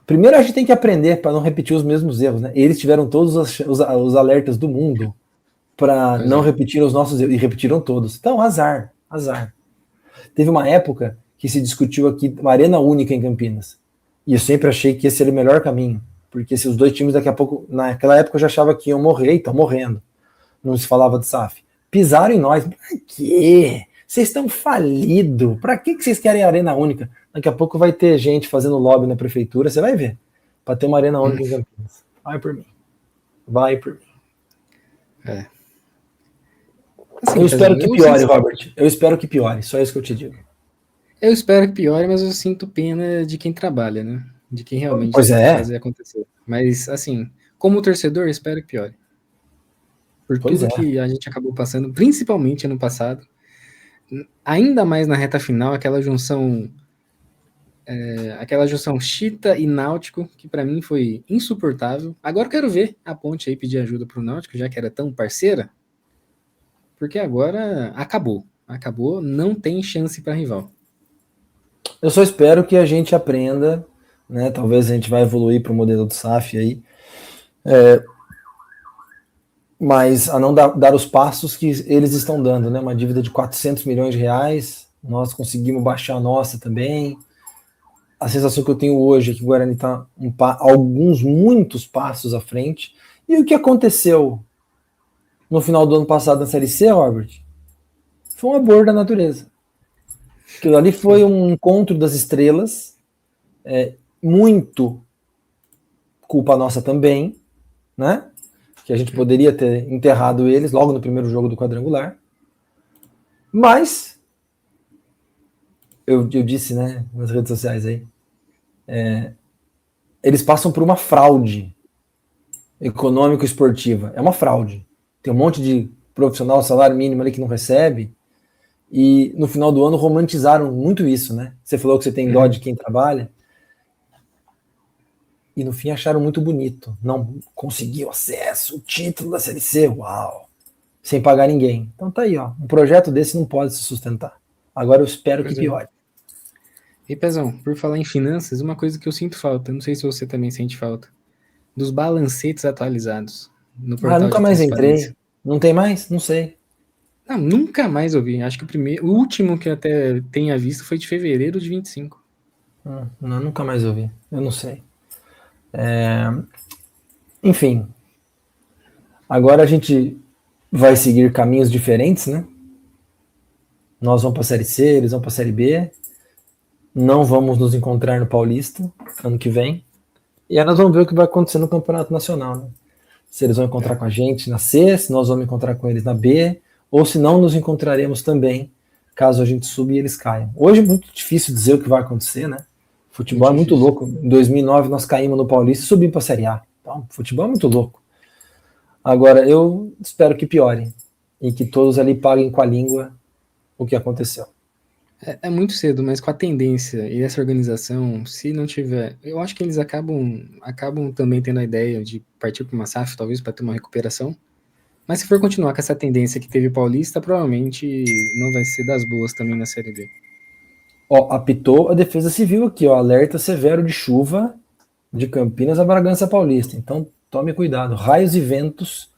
primeiro a gente tem que aprender para não repetir os mesmos erros, né? Eles tiveram todos os alertas do mundo para não repetir os nossos erros, e repetiram todos. Então, azar. Teve uma época que se discutiu aqui uma arena única em Campinas. E eu sempre achei que esse era o melhor caminho, porque se os dois times daqui a pouco, naquela época eu já achava que iam morrer e estão morrendo. Não se falava de SAF. Pisaram em nós. Pra quê? Vocês estão falidos. Para que vocês querem arena única? Daqui a pouco vai ter gente fazendo lobby na prefeitura, você vai ver. Para ter uma arena única em Campinas. Vai por mim. Assim, eu espero que piore, Robert. Eu espero que piore. Só isso que eu te digo. Eu espero que piore, mas eu sinto pena de quem trabalha, né? De quem realmente fazer acontecer. Mas, assim, como torcedor, eu espero que piore. Por tudo que a gente acabou passando, principalmente ano passado. Ainda mais na reta final, aquela junção Chita e Náutico, que para mim foi insuportável. Agora eu quero ver a Ponte aí pedir ajuda pro Náutico, já que era tão parceira. Porque agora acabou, não tem chance para rival. Eu só espero que a gente aprenda, né? Talvez a gente vai evoluir para o modelo do SAF aí, mas a não dar os passos que eles estão dando, né? Uma dívida de 400 milhões de reais, nós conseguimos baixar a nossa também. A sensação que eu tenho hoje é que o Guarani está muitos passos à frente. E o que aconteceu no final do ano passado na Série C, Robert, foi um aborto da natureza. Aquilo ali foi um encontro das estrelas, muito culpa nossa também, né? Que a gente poderia ter enterrado eles logo no primeiro jogo do quadrangular. Mas, eu disse, né, nas redes sociais aí, eles passam por uma fraude econômico-esportiva. É uma fraude. Tem um monte de profissional, salário mínimo ali que não recebe, e no final do ano romantizaram muito isso, né? Você falou que você tem dó de quem trabalha, e no fim acharam muito bonito. Não conseguiu acesso, o título da Série C, uau! Sem pagar ninguém. Então tá aí, ó. Um projeto desse não pode se sustentar. Agora eu espero que piore. E Pezão, por falar em finanças, uma coisa que eu sinto falta, não sei se você também sente falta, dos balancetes atualizados no portal. Nunca mais entrei. Não tem mais? Não sei. Não, nunca mais ouvi. Acho que o último que eu até tenha visto foi de fevereiro de 25. Não, nunca mais ouvi. Eu não sei. Enfim. Agora a gente vai seguir caminhos diferentes, né? Nós vamos para a Série C, eles vão para a Série B. Não vamos nos encontrar no Paulista ano que vem. E aí nós vamos ver o que vai acontecer no Campeonato Nacional, né? Se eles vão encontrar com a gente na C, se nós vamos encontrar com eles na B, ou se não nos encontraremos também, caso a gente suba e eles caiam. Hoje é muito difícil dizer o que vai acontecer, né? Futebol é muito louco. Em 2009 nós caímos no Paulista e subimos para a Série A. Então, futebol é muito louco. Agora, eu espero que piore e que todos ali paguem com a língua o que aconteceu. É muito cedo, mas com a tendência e essa organização, se não tiver... Eu acho que eles acabam também tendo a ideia de partir para uma SAF, talvez, para ter uma recuperação. Mas se for continuar com essa tendência que teve Paulista, provavelmente não vai ser das boas também na Série B. Ó, apitou a Defesa Civil aqui, ó, alerta severo de chuva de Campinas a Bragança Paulista. Então, tome cuidado. Raios e ventos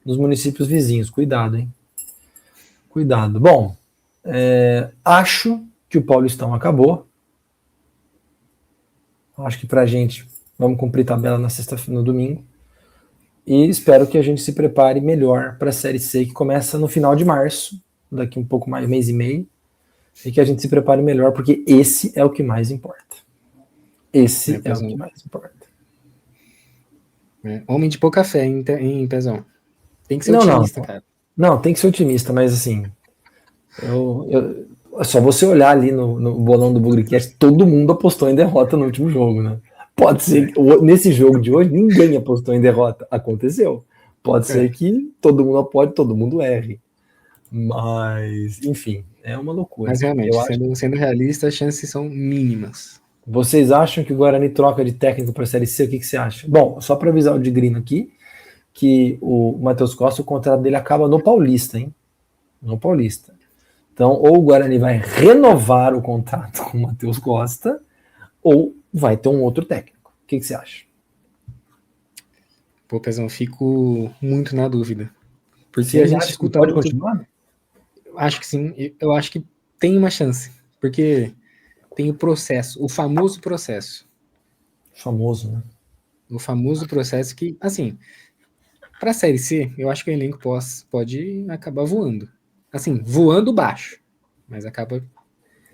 nos municípios vizinhos. Cuidado, hein? Cuidado. Bom, acho que o Paulistão acabou. Acho que pra gente, vamos cumprir tabela na sexta-feira, no domingo. E espero que a gente se prepare melhor para a Série C, que começa no final de março, daqui um pouco mais, mês e meio. E que a gente se prepare melhor, porque esse é o que mais importa. Esse é o que mais importa. Homem de pouca fé, hein, Pezão? Tem que ser otimista, cara. Não, tem que ser otimista, mas assim, só você olhar ali no bolão do Bugricast, todo mundo apostou em derrota no último jogo, né? Pode ser que nesse jogo de hoje ninguém apostou em derrota. Aconteceu. Pode ser que todo mundo apoie, todo mundo erre. Mas, enfim, é uma loucura. Mas realmente, sendo realista, as chances são mínimas. Vocês acham que o Guarani troca de técnico para a Série C? O que você acha? Bom, só para avisar o Digrino aqui, que o Matheus Costa, o contrato dele acaba no Paulista, hein? No Paulista. Então, ou o Guarani vai renovar o contrato com o Matheus Costa, ou vai ter um outro técnico. O que você acha? Pô, Pezão, fico muito na dúvida. Porque Você a gente acha escuta que pode muito... continuar? Acho que sim. Eu acho que tem uma chance. Porque tem o processo, o famoso processo. Famoso, né? O famoso processo que, assim, para a Série C, eu acho que o elenco pode acabar voando. Assim, voando baixo. Mas acaba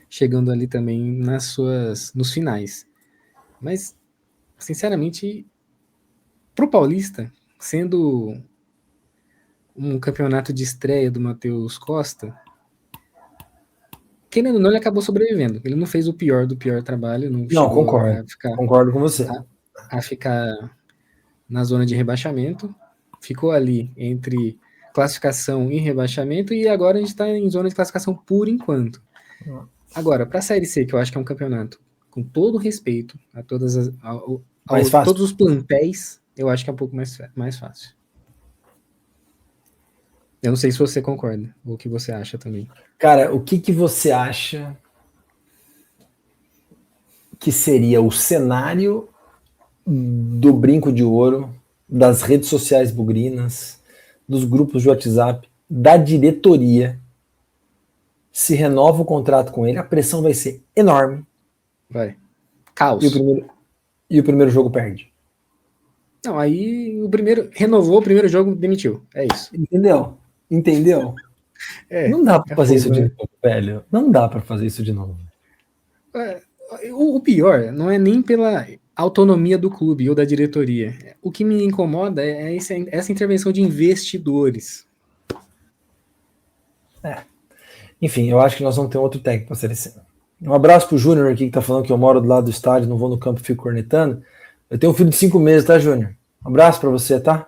chegando ali também nos finais. Mas, sinceramente, pro Paulista, sendo um campeonato de estreia do Matheus Costa, querendo ou não, ele acabou sobrevivendo. Ele não fez o pior do pior trabalho. Não concordo. Concordo com você. A ficar na zona de rebaixamento. Ficou ali entre classificação e rebaixamento, e agora a gente está em zona de classificação por enquanto. Agora, para a Série C, que eu acho que é um campeonato com todo respeito a todos os plantéis, eu acho que é um pouco mais fácil. Eu não sei se você concorda, ou o que você acha também. Cara, o que você acha que seria o cenário do Brinco de Ouro, das redes sociais bugrinas, dos grupos de WhatsApp, da diretoria, se renova o contrato com ele? A pressão vai ser enorme. Vai. Caos. E o primeiro jogo perde. Não, aí renovou o primeiro jogo, demitiu. É isso. Entendeu? Não dá pra fazer isso de novo, velho. Não dá pra fazer isso de novo. O pior não é nem pela autonomia do clube ou da diretoria. O que me incomoda é essa intervenção de investidores. Enfim, eu acho que nós vamos ter outro técnico para a Série C. Um abraço pro Júnior aqui, que tá falando que eu moro do lado do estádio, não vou no campo, fico cornetando. Eu tenho um filho de 5 meses, tá, Júnior? Um abraço para você, tá?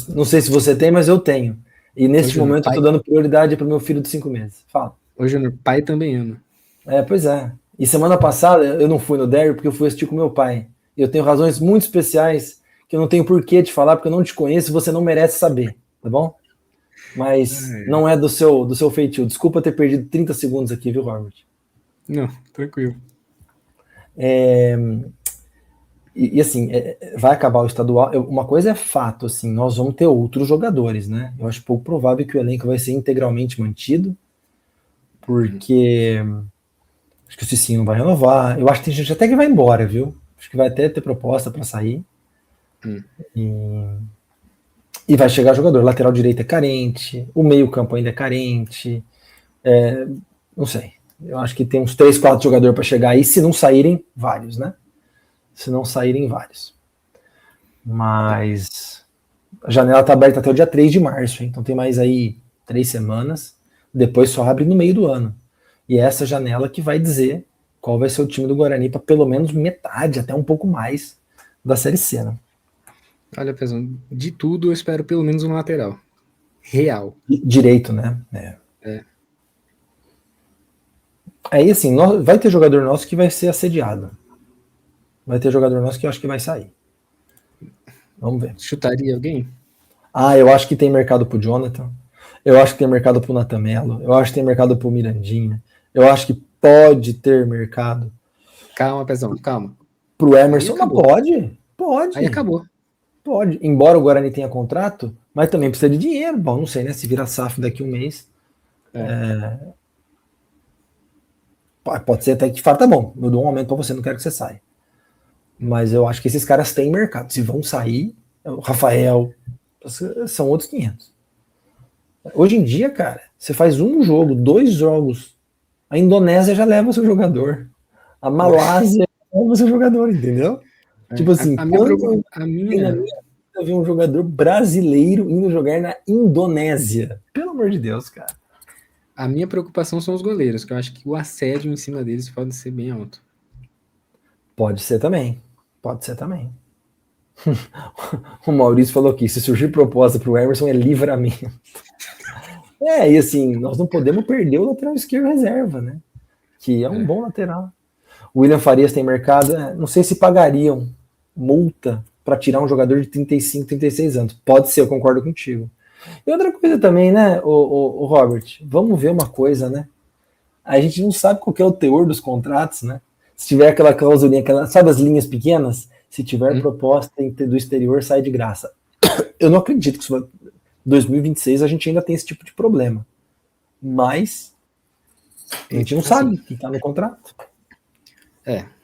Não sei se você tem, mas eu tenho. E neste momento eu tô dando prioridade pro meu filho de 5 meses. Fala. Ô, Júnior, pai também ama. Pois é. E semana passada eu não fui no derby porque eu fui assistir com meu pai. E eu tenho razões muito especiais que eu não tenho porquê te falar, porque eu não te conheço e você não merece saber, tá bom? Mas não é do seu feitio. Desculpa ter perdido 30 segundos aqui, viu, Robert? Não, tranquilo. E assim, vai acabar o estadual. Uma coisa é fato, assim, nós vamos ter outros jogadores, né? Eu acho pouco provável que o elenco vai ser integralmente mantido, porque acho que o Cicinho não vai renovar. Eu acho que tem gente até que vai embora, viu? Acho que vai até ter proposta para sair. E vai chegar jogador. Lateral direito é carente, o meio-campo ainda é carente. Não sei. Eu acho que tem uns 3, 4 jogadores para chegar aí, se não saírem, vários, né? Se não saírem, vários. Mas a janela está aberta até o dia 3 de março, hein? Então tem mais aí 3 semanas. Depois só abre no meio do ano. E é essa janela que vai dizer qual vai ser o time do Guarani para pelo menos metade, até um pouco mais, da Série C, né? Olha, Pezão, de tudo eu espero pelo menos um lateral. Real. Direito, né? Aí, assim, vai ter jogador nosso que vai ser assediado. Vai ter jogador nosso que eu acho que vai sair. Vamos ver. Chutaria alguém? Ah, eu acho que tem mercado pro Jonathan. Eu acho que tem mercado pro Nathan Melo. Eu acho que tem mercado pro Mirandinha. Eu acho que pode ter mercado Calma, Pezão, calma. pro Emerson. Mas acabou. pode. Pode. Aí acabou. Pode. Embora o Guarani tenha contrato, mas também precisa de dinheiro. Bom, não sei, né? Se virar SAF daqui a um mês. Pode ser até que fala, tá bom, eu dou um aumento pra você, não quero que você saia. Mas eu acho que esses caras têm mercado. Se vão sair, o Rafael, são outros 500. Hoje em dia, cara, você faz um jogo, 2 jogos, a Indonésia já leva o seu jogador. A Malásia leva o seu jogador, entendeu? Tipo assim, a quando a minha, eu vi um jogador brasileiro indo jogar na Indonésia. Pelo amor de Deus, cara. a minha preocupação são os goleiros, que eu acho que o assédio em cima deles pode ser bem alto. Pode ser também. Pode ser também. O Maurício falou aqui, se surgir proposta para o Emerson é livramento. E assim, nós não podemos perder o lateral esquerdo reserva, né? Que é um bom lateral. O William Farias tem mercado, não sei se pagariam multa para tirar um jogador de 35, 36 anos. Pode ser, eu concordo contigo. E outra coisa também, né, o Robert, vamos ver uma coisa, né? A gente não sabe qual que é o teor dos contratos, né? Se tiver aquela clausulinha, sabe as linhas pequenas? Se tiver proposta do exterior, sai de graça. Eu não acredito que isso 2026 a gente ainda tem esse tipo de problema. Mas a gente não sabe o que está no contrato.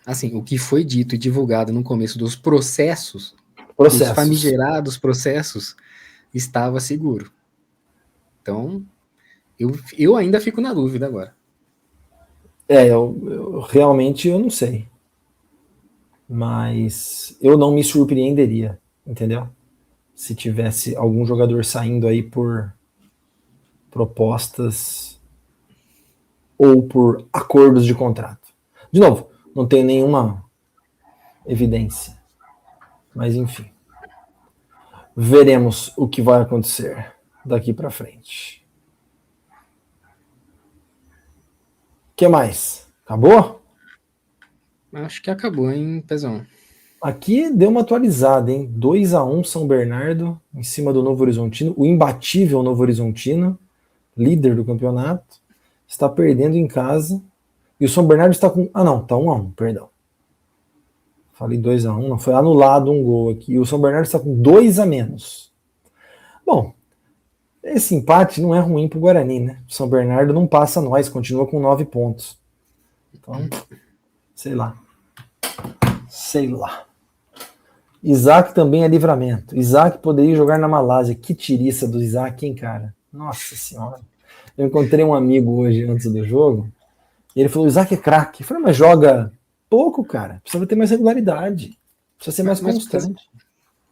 Assim, o que foi dito e divulgado no começo dos processos, Processos. dos famigerados processos, estava seguro. Então, eu ainda fico na dúvida agora. Eu realmente eu não sei. Mas eu não me surpreenderia, entendeu? Se tivesse algum jogador saindo aí por propostas ou por acordos de contrato. De novo, não tem nenhuma evidência. Mas enfim. Veremos o que vai acontecer daqui para frente. O que mais? Acabou? Acho que acabou, hein, Pezão? Aqui deu uma atualizada, hein? 2-1 São Bernardo em cima do Novo Horizontino. O imbatível Novo Horizontino, líder do campeonato, está perdendo em casa. E o São Bernardo está com... tá 1-1, perdão. Falei 2-1, não, foi anulado um gol aqui. E o São Bernardo está com 2 a menos. Bom, esse empate não é ruim para o Guarani, né? O São Bernardo não passa nós, continua com 9 pontos. Então, sei lá. Isaac também é livramento. Isaac poderia jogar na Malásia. Que tiriça do Isaac, hein, cara? Nossa senhora. Eu encontrei um amigo hoje antes do jogo. E ele falou: Isaac é craque. Eu falei: mas joga pouco, cara. Precisa ter mais regularidade. Precisa ser mais constante.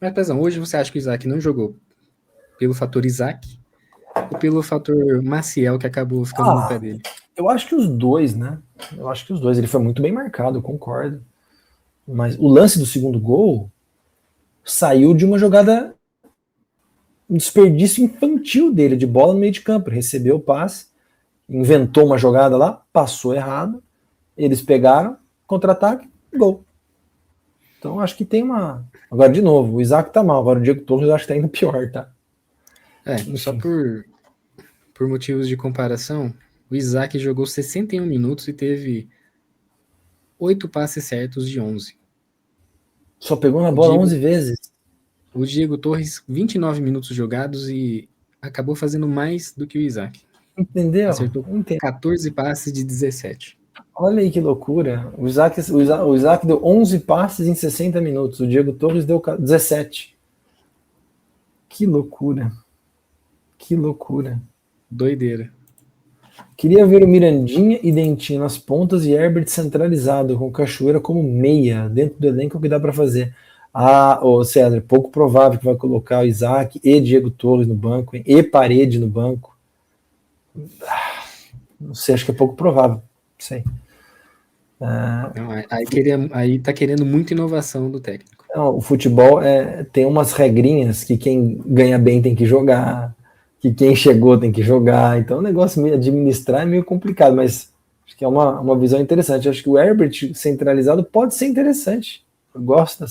Mas, Pezão, hoje você acha que o Isaac não jogou pelo fator Isaac ou pelo fator Maciel que acabou ficando no pé dele? Eu acho que os dois, né? Ele foi muito bem marcado, eu concordo. Mas o lance do segundo gol saiu de uma jogada, um desperdício infantil dele, de bola no meio de campo. Ele recebeu o passe, inventou uma jogada lá, passou errado, eles pegaram, contra-ataque, gol. Então acho que tem uma... Agora, de novo, o Isaac tá mal, agora o Diego Torres eu acho que tá indo pior, tá? Só por motivos de comparação, o Isaac jogou 61 minutos e teve 8 passes certos de 11. Só pegou na bola 11 vezes. O Diego Torres, 29 minutos jogados e acabou fazendo mais do que o Isaac. Entendeu? Acertou 14 passes de 17. Olha aí que loucura. O Isaac deu 11 passes em 60 minutos. O Diego Torres deu 17. Que loucura. Que loucura. Doideira. Queria ver o Mirandinha e Dentinho nas pontas e Herbert centralizado, com Cachoeira como meia, dentro do elenco, o que dá para fazer. César, pouco provável que vai colocar o Isaac e Diego Torres no banco, hein? E Parede no banco. Não sei, acho que é pouco provável. Não sei. Não, aí tá querendo muita inovação do técnico. Não, o futebol tem umas regrinhas que quem ganha bem tem que jogar, que quem chegou tem que jogar, então o negócio meio administrar é meio complicado, mas acho que é uma visão interessante. Acho que o Herbert centralizado pode ser interessante. Eu gosto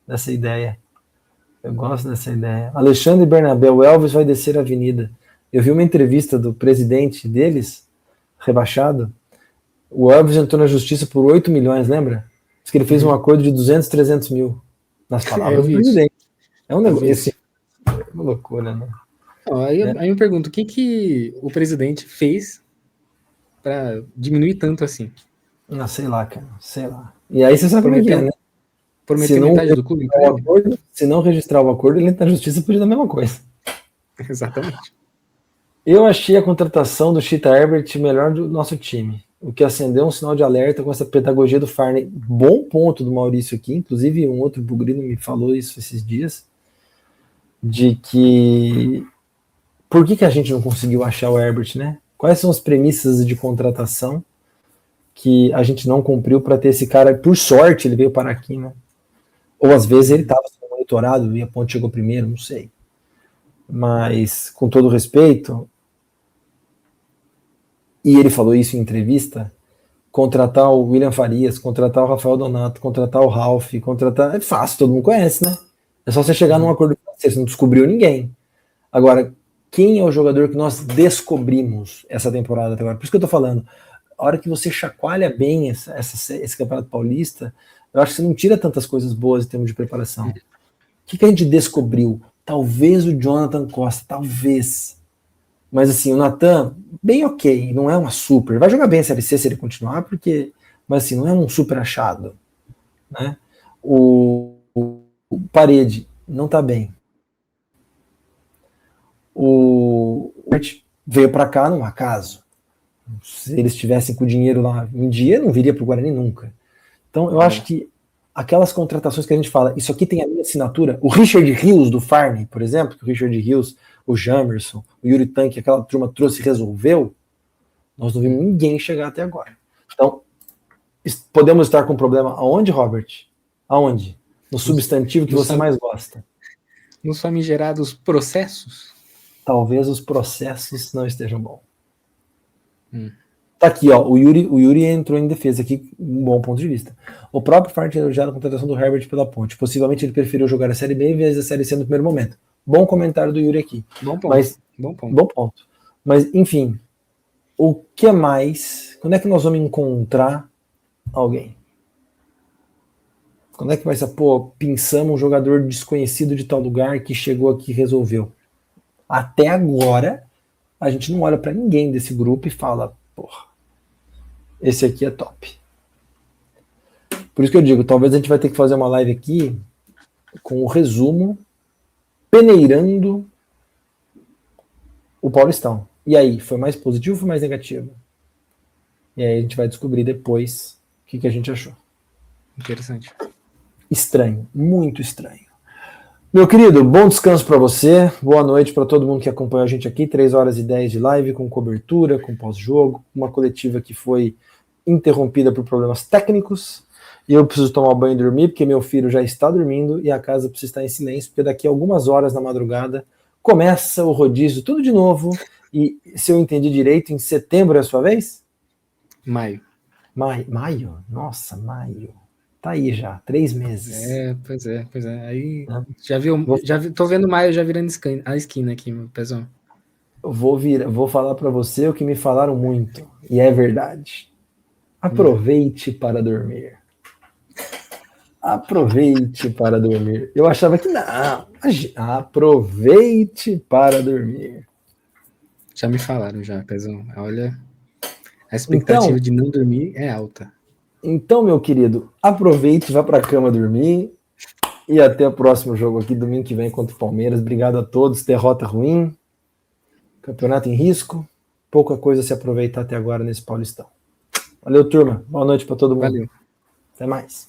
dessa ideia. Eu gosto dessa ideia. Alexandre Bernabé, o Elvis vai descer a avenida. Eu vi uma entrevista do presidente deles, rebaixado. O Elvis entrou na justiça por 8 milhões, lembra? Diz que ele fez um acordo de 200, 300 mil. Nas palavras do presidente. É um negócio. É uma loucura, né? Aí eu pergunto, o que o presidente fez para diminuir tanto assim? Não, sei lá, cara. Sei lá. E aí você sabe como é que é, né? Prometeu metade do clube. Se não registrar o acordo, ele entra na justiça por a mesma coisa. Exatamente. Eu achei a contratação do Chita Herbert melhor do nosso time, o que acendeu um sinal de alerta com essa pedagogia do Farney. Bom ponto do Maurício aqui, inclusive um outro bugrino me falou isso esses dias, de que por que a gente não conseguiu achar o Herbert, né? Quais são as premissas de contratação que a gente não cumpriu para ter esse cara? Por sorte ele veio parar aqui, né? Ou às vezes ele estava sendo monitorado e a Ponte chegou primeiro, não sei. Mas, com todo respeito, e ele falou isso em entrevista, contratar o William Farias, contratar o Rafael Donato, contratar o Ralf, contratar... É fácil, todo mundo conhece, né? É só você chegar num acordo financeiro, você não descobriu ninguém. Agora, quem é o jogador que nós descobrimos essa temporada até agora? Por isso que eu tô falando, a hora que você chacoalha bem esse Campeonato Paulista, eu acho que você não tira tantas coisas boas em termos de preparação. O que a gente descobriu? Talvez o Jonathan Costa, talvez. Mas assim, o Natan, bem ok, não é uma super. Vai jogar bem a Série C se ele continuar, porque... Mas assim, não é um super achado. Né? O Parede não tá bem. O veio para cá num acaso. Se eles estivessem com o dinheiro lá em dia, não viria para o Guarani nunca. Então, eu acho que aquelas contratações que a gente fala, isso aqui tem a minha assinatura. O Richard Rios do Farney, por exemplo, que o Richard Rios, o Jamerson, o Yuri Tanque, aquela turma trouxe e resolveu, nós não vimos ninguém chegar até agora. Então, podemos estar com problema aonde, Robert? Aonde? No substantivo que você mais gosta. Nos famigerados processos? Talvez os processos não estejam bons. Tá aqui, ó, o Yuri entrou em defesa aqui, um bom ponto de vista. O próprio Farney tinha elogiado a contratação do Herbert pela Ponte. Possivelmente ele preferiu jogar a Série B em vez da Série C no primeiro momento. Bom comentário do Yuri aqui. Bom ponto. Bom ponto. Mas, enfim, o que mais? Quando é que nós vamos encontrar alguém? Quando é que vai ser? Pô, pensamos um jogador desconhecido de tal lugar que chegou aqui e resolveu. Até agora, a gente não olha para ninguém desse grupo e fala, porra, esse aqui é top. Por isso que eu digo, talvez a gente vai ter que fazer uma live aqui com o resumo, peneirando o Paulistão. E aí, foi mais positivo ou foi mais negativo? E aí a gente vai descobrir depois o que a gente achou. Interessante. Estranho, muito estranho. Meu querido, bom descanso para você, boa noite para todo mundo que acompanhou a gente aqui, 3h10 de live, com cobertura, com pós-jogo, uma coletiva que foi interrompida por problemas técnicos, e eu preciso tomar banho e dormir, porque meu filho já está dormindo, e a casa precisa estar em silêncio, porque daqui a algumas horas na madrugada, começa o rodízio, tudo de novo, e se eu entendi direito, em setembro é a sua vez? Maio? Nossa, maio. Tá aí já, 3 meses. Pois é. Aí tô vendo maio já virando a esquina aqui, meu pezão. Vou falar para você o que me falaram muito, e é verdade. Aproveite para dormir. Aproveite para dormir. Eu achava que não. Aproveite para dormir. Já me falaram já, pezão. Olha, a expectativa de não dormir é alta. Então, meu querido, aproveite, vá para a cama dormir e até o próximo jogo aqui, domingo que vem contra o Palmeiras. Obrigado a todos. Derrota ruim, campeonato em risco, pouca coisa a se aproveitar até agora nesse Paulistão. Valeu, turma. Boa noite para todo mundo. Valeu. Até mais.